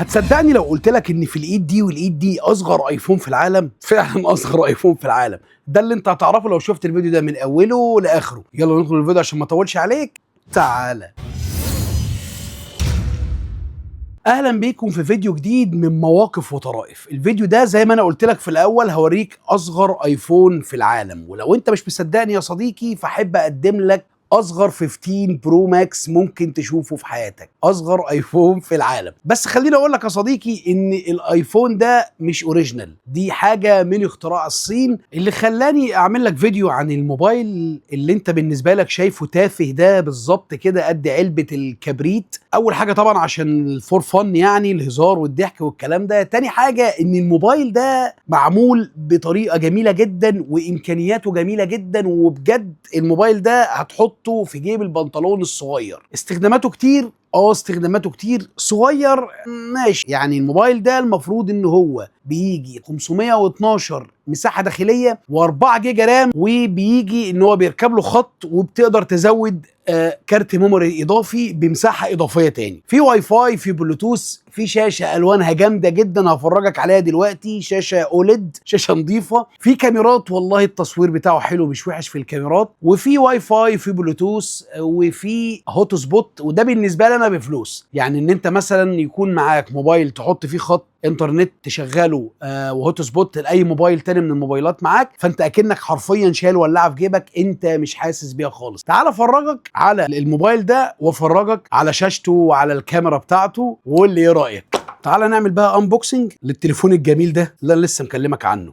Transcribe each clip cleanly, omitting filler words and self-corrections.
هتصدقني لو قلت لك ان في الايد دي والايد دي اصغر ايفون في العالم؟ فعلا اصغر ايفون في العالم. ده اللي انت هتعرفه لو شفت الفيديو ده من اوله لاخره. يلا ندخل الفيديو عشان ما اطولش عليك. تعالى. اهلا بيكم في فيديو جديد من مواقف وطرائف. الفيديو ده زي ما انا قلت لك في الاول هوريك اصغر ايفون في العالم، ولو انت مش مصدقني يا صديقي فاحب اقدم لك اصغر 15 برو ماكس ممكن تشوفه في حياتك، اصغر ايفون في العالم. بس خليني اقول لك يا صديقي ان الايفون ده مش اوريجينال، دي حاجه من اختراع الصين. اللي خلاني اعمل لك فيديو عن الموبايل اللي انت بالنسبه لك شايفه تافه ده بالظبط كده قد علبه الكبريت. اول حاجه طبعا عشان الفور فن، يعني الهزار والضحك والكلام ده. تاني حاجه ان الموبايل ده معمول بطريقه جميله جدا وامكانياته جميله جدا، وبجد الموبايل ده هتحط في جيب البنطلون الصغير. استخداماته كتير، استخداماته كتير. صغير ماشي، يعني الموبايل ده المفروض ان هو بيجي 512 مساحه داخليه و4 جيجا رام، وبيجي ان هو بيركب له خط وبتقدر تزود كارت ميموري اضافي بمساحه اضافيه تاني. في واي فاي، في بلوتوث، في شاشه الوانها جامده جدا هفرجك عليها دلوقتي، شاشه اوليد، شاشه نظيفه. في كاميرات والله التصوير بتاعه حلو مش وحش في الكاميرات، وفي واي فاي، في بلوتوث، وفي هوت سبوت. وده بالنسبه لي انا بفلوس، يعني ان انت مثلا يكون معاك موبايل تحط فيه خط انترنت تشغله وهوت سبوت لاي موبايل تاني من الموبايلات معاك، فانت اكنك حرفيا شايل ولاعه في جيبك، انت مش حاسس بيها خالص. تعال افرجك على الموبايل ده وافرجك على شاشته وعلى الكاميرا بتاعته وقول لي ايه رايك. تعال نعمل بقى انبوكسنج للتليفون الجميل ده اللي انا لسه مكلمك عنه.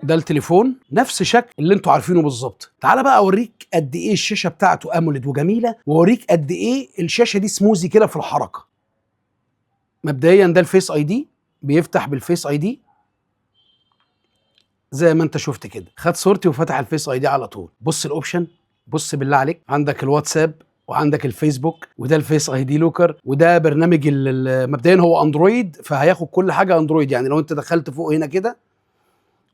ده التليفون نفس شكل اللي انتوا عارفينه بالظبط. تعال بقى اوريك قد ايه الشاشه بتاعته اموليد وجميله، واوريك قد ايه الشاشه دي سموزي كده في الحركه. مبدئيا ده الفيس اي دي، بيفتح بالفيس اي دي زي ما انت شفت كده. خد صورتي وفتح الفيس اي دي على طول. بص الاوبشن، بص بالله عليك، عندك الواتساب وعندك الفيسبوك، وده الفيس اي دي لوكر، وده برنامج مبدئيا هو اندرويد فهياخد كل حاجه اندرويد. يعني لو انت دخلت فوق هنا كده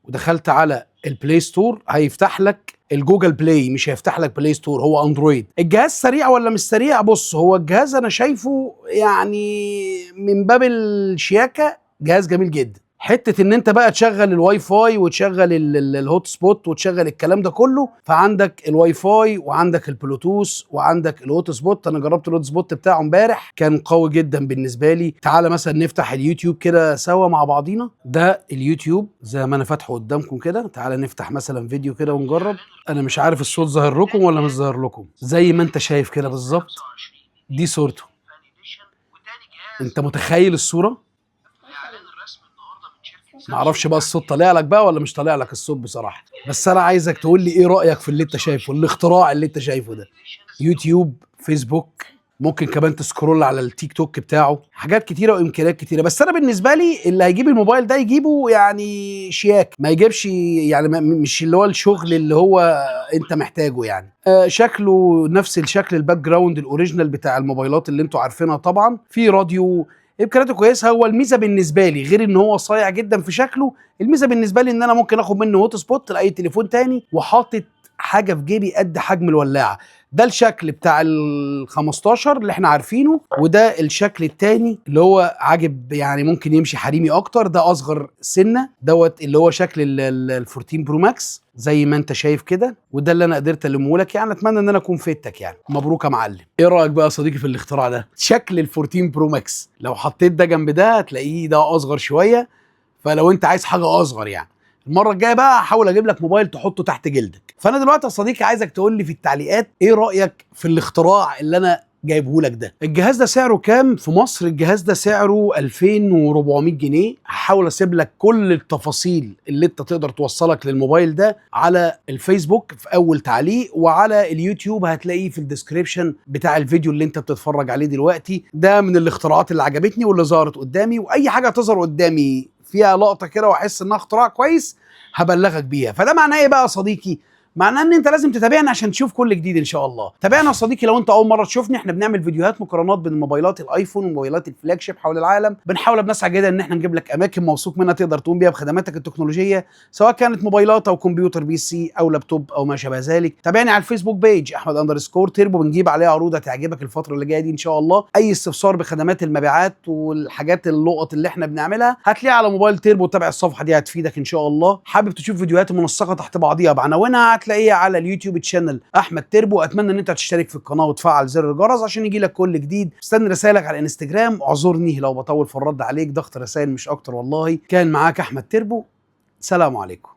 ودخلت على البلاي ستور هيفتح لك الجوجل بلاي، مش هيفتح لك بلاي ستور، هو اندرويد. الجهاز سريع ولا مش سريع؟ بص، هو الجهاز انا شايفه يعني من باب الشياكه جهاز جميل جدا. حته ان انت بقى تشغل الواي فاي وتشغل الهوت سبوت وتشغل الكلام ده كله، فعندك الواي فاي وعندك البلوتوث وعندك الهوت سبوت. انا جربت الهوت سبوت بتاعه امبارح كان قوي جدا بالنسبه لي. تعالى مثلا نفتح اليوتيوب كده سوا مع بعضينا. ده اليوتيوب زي ما انا فاتحه قدامكم كده. تعالى نفتح مثلا فيديو كده ونجرب. انا مش عارف الصوت ظاهر لكم ولا مش ظاهر لكم. زي ما انت شايف كده بالظبط دي صورته. انت متخيل الصوره؟ معرفش بقى الصوت طالع لك بقى ولا مش طالع لك الصوت بصراحه، بس انا عايزك تقول لي ايه رايك في اللي انت شايفه، الاختراع اللي انت شايفه ده. يوتيوب، فيسبوك، ممكن كمان تسكرول على التيك توك بتاعه، حاجات كتيره وامكانيات كتيره. بس انا بالنسبه لي اللي هيجيب الموبايل ده يجيبه يعني شياك، ما يجيبش يعني مش اللي هو الشغل اللي هو انت محتاجه يعني. شكله نفس الشكل الباك جراوند الاوريجينال بتاع الموبايلات اللي انتوا عارفينها طبعا. في راديو، امكانياته كويسه. هو الميزه بالنسبه لي غير ان هو صايع جدا في شكله، الميزه بالنسبه لي ان انا ممكن اخد منه هوت سبوت لاي تليفون تاني وحاطط حاجه في جيبي قد حجم الولاعه. ده الشكل بتاع ال15 اللي احنا عارفينه، وده الشكل التاني اللي هو عاجب يعني ممكن يمشي حريمي اكتر. ده اصغر سنه دوت اللي هو شكل ال14 برو ماكس زي ما انت شايف كده. وده اللي انا قدرت المه لك، يعني اتمنى ان انا اكون فدتك يعني. مبروك يا معلم. ايه رايك بقى يا صديقي في الاختراع ده؟ شكل ال14 برو ماكس لو حطيت ده جنب ده هتلاقيه ده اصغر شويه، فلو انت عايز حاجه اصغر يعني المره الجايه بقى هحاول اجيب لك موبايل تحطه تحت جلدك. فانا دلوقتي يا صديقي عايزك تقول لي في التعليقات ايه رايك في الاختراع اللي انا جايبه لك ده. الجهاز ده سعره كام في مصر؟ الجهاز ده سعره 2400 جنيه. هحاول اسيب لك كل التفاصيل اللي انت تقدر توصلك للموبايل ده على الفيسبوك في اول تعليق، وعلى اليوتيوب هتلاقيه في الديسكريبشن بتاع الفيديو اللي انت بتتفرج عليه دلوقتي. ده من الاختراعات اللي عجبتني واللي ظهرت قدامي، واي حاجه تظهر قدامي فيها لقطه كده واحس انها اختراع كويس هبلغك بيها. فده معناه ايه بقى يا صديقي؟ معناه ان انت لازم تتابعنا عشان تشوف كل جديد ان شاء الله. تابعنا يا صديقي لو انت اول مره تشوفني، احنا بنعمل فيديوهات مقارنات بين موبايلات الايفون وموبايلات الفلاج شيب حول العالم. بنحاول بنسعى جدا ان احنا نجيب لك اماكن موثوق منها تقدر تقوم بيها بخدماتك التكنولوجيه، سواء كانت موبايلات او كمبيوتر بي سي او لابتوب او ما شابه ذلك. تابعني على الفيسبوك بيج احمد_تربو، بنجيب عليها عروض هتعجبك الفتره اللي جايه دي ان شاء الله. اي استفسار بخدمات المبيعات والحاجات اللقط اللي احنا بنعملها هتلاقيها على موبايل تربو. تابع الصفحه دي هتفيدك ان شاء الله. حابب تشوف فيديوهات منسقه تحت بعضيها بعناوينها، هتلاقيها على اليوتيوب تشانل احمد تربو. اتمنى ان انت تشترك في القناه وتفعل زر الجرس عشان يجي لك كل جديد. استنى رسائلك على الانستجرام، اعذرني لو بطول في الرد عليك، ضغط رسائل مش اكتر والله. كان معاك احمد تربو، سلام عليكم.